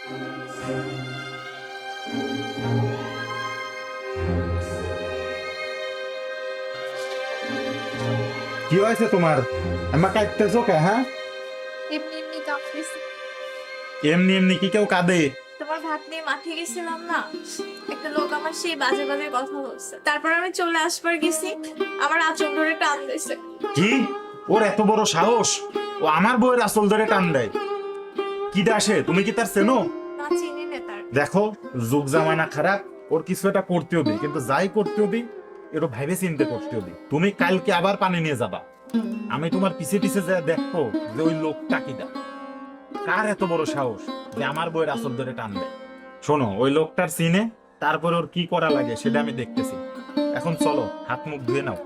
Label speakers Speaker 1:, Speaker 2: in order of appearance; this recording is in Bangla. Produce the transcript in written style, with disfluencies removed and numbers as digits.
Speaker 1: কি হয়েছে তোমার? আমার কাঁদতেছো কে? হ্যাঁ,
Speaker 2: এমনি এমনি কাঁপতেছি।
Speaker 1: এমনি এমনি কি কেউ কাঁদে?
Speaker 2: তোমার ভাত নিয়ে মাঠে গেছিলাম না, একটা লোক আমার সেই বাজে বাজে কথা বলছে, তারপর আমি চলে আসবার গেছি, আমার আঁচল ধরে টান দিয়েছে।
Speaker 1: কি? ওর এত বড় সাহস! ও আমার বউয়ের আসল ধরে টান দেয়? কি দাসে, তুমি কি তার চেনো?
Speaker 2: না, চিনি না তার।
Speaker 1: দেখো, যুগ জামানা খারাপ, ওর কিছু একটা করতে হবে, কিন্তু যাই করতে হবে এটা ভাইবে চিন্তা করতে হবে। তুমি কালকে আবার পানি নিয়ে যাবা, আমি তোমার পিছে পিছে যা দেখো যে ওই লোকটা কিটা, কার এত বড় সাহস যে আমার বউয়ের আসল ধরে টান দেয়। শোনো, ওই লোকটার সিনে, তারপরে ওর কি করা লাগে সেটা আমি দেখতেছি। এখন চলো, হাত মুখ ধুয়ে নাও।